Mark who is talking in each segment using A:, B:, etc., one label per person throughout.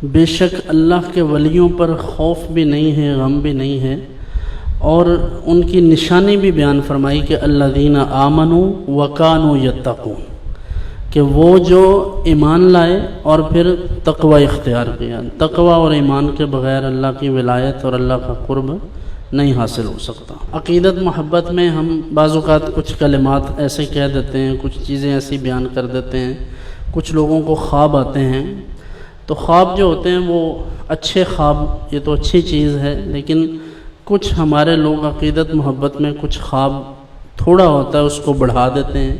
A: بے شک اللہ کے ولیوں پر خوف بھی نہیں ہے، غم بھی نہیں ہے، اور ان کی نشانی بھی بیان فرمائی کہ الذین آمنوا وکانوا یتقون، کہ وہ جو ایمان لائے اور پھر تقوی اختیار کیا۔ تقوی اور ایمان کے بغیر اللہ کی ولایت اور اللہ کا قرب نہیں حاصل ہو سکتا۔ عقیدت محبت میں ہم بعض اوقات کچھ کلمات ایسے کہہ دیتے ہیں، کچھ چیزیں ایسی بیان کر دیتے ہیں، کچھ لوگوں کو خواب آتے ہیں، تو خواب جو ہوتے ہیں وہ اچھے خواب، یہ تو اچھی چیز ہے، لیکن کچھ ہمارے لوگ عقیدت محبت میں کچھ خواب تھوڑا ہوتا ہے اس کو بڑھا دیتے ہیں،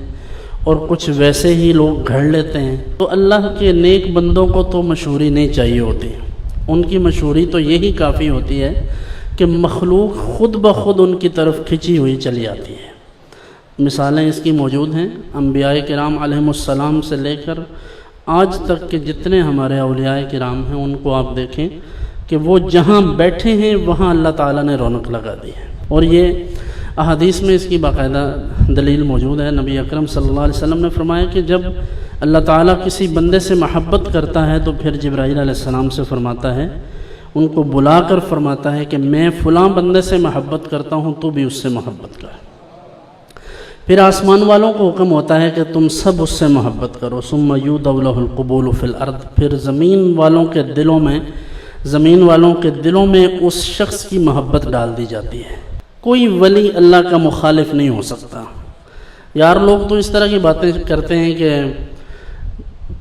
A: اور کچھ ویسے ہی لوگ گھڑ لیتے ہیں۔ تو اللہ کے نیک بندوں کو تو مشہوری نہیں چاہیے ہوتی، ان کی مشہوری تو یہی کافی ہوتی ہے کہ مخلوق خود بخود ان کی طرف کھنچی ہوئی چلی آتی ہے۔ مثالیں اس کی موجود ہیں، انبیاء کرام علیہم السلام سے لے کر آج تک کے جتنے ہمارے اولیاء کرام ہیں ان کو آپ دیکھیں کہ وہ جہاں بیٹھے ہیں وہاں اللہ تعالیٰ نے رونق لگا دی ہے، اور یہ احادیث میں اس کی باقاعدہ دلیل موجود ہے۔ نبی اکرم صلی اللہ علیہ وسلم نے فرمایا کہ جب اللہ تعالیٰ کسی بندے سے محبت کرتا ہے تو پھر جبرائیل علیہ السلام سے فرماتا ہے، ان کو بلا کر فرماتا ہے کہ میں فلاں بندے سے محبت کرتا ہوں، تو بھی اس سے محبت کر۔ پھر آسمان والوں کو حکم ہوتا ہے کہ تم سب اس سے محبت کرو، ثم یودع لہ القبول فی الارض، پھر زمین والوں کے دلوں میں اس شخص کی محبت ڈال دی جاتی ہے۔ کوئی ولی اللہ کا مخالف نہیں ہو سکتا۔ یار لوگ تو اس طرح کی باتیں کرتے ہیں کہ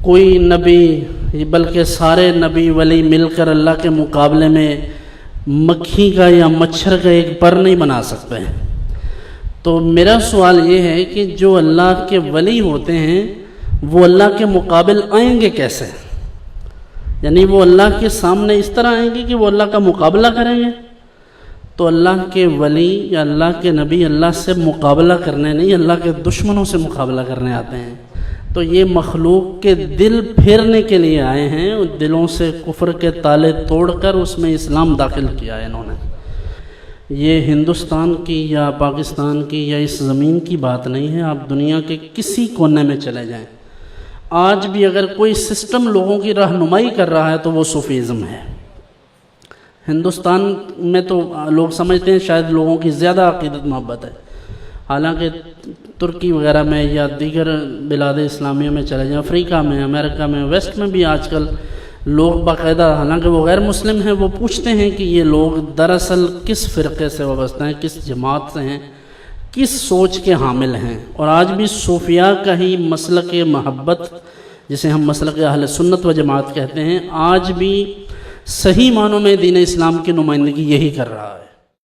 A: کوئی نبی بلکہ سارے نبی ولی مل کر اللہ کے مقابلے میں مکھی کا یا مچھر کا ایک پر نہیں بنا سکتے ہیں۔ تو میرا سوال یہ ہے کہ جو اللہ کے ولی ہوتے ہیں وہ اللہ کے مقابل آئیں گے کیسے؟ یعنی وہ اللہ کے سامنے اس طرح آئیں گے کہ وہ اللہ کا مقابلہ کریں گے؟ تو اللہ کے ولی یا اللہ کے نبی اللہ سے مقابلہ کرنے نہیں، اللہ کے دشمنوں سے مقابلہ کرنے آتے ہیں۔ تو یہ مخلوق کے دل پھیرنے کے لیے آئے ہیں، دلوں سے کفر کے تالے توڑ کر اس میں اسلام داخل کیا ہے انہوں نے۔ یہ ہندوستان کی یا پاکستان کی یا اس زمین کی بات نہیں ہے، آپ دنیا کے کسی کونے میں چلے جائیں، آج بھی اگر کوئی سسٹم لوگوں کی رہنمائی کر رہا ہے تو وہ صوفیزم ہے۔ ہندوستان میں تو لوگ سمجھتے ہیں شاید لوگوں کی زیادہ عقیدت محبت ہے، حالانکہ ترکی وغیرہ میں یا دیگر بلاد اسلامیہ میں چلے جائیں، افریقہ میں، امریکہ میں، ویسٹ میں بھی آج کل لوگ باقاعدہ، حالانکہ وہ غیر مسلم ہیں، وہ پوچھتے ہیں کہ یہ لوگ دراصل کس فرقے سے وابستہ ہیں، کس جماعت سے ہیں، کس سوچ کے حامل ہیں۔ اور آج بھی صوفیاء کا ہی مسلک محبت، جسے ہم مسلک اہل سنت و جماعت کہتے ہیں، آج بھی صحیح معنوں میں دین اسلام کی نمائندگی یہی کر رہا ہے۔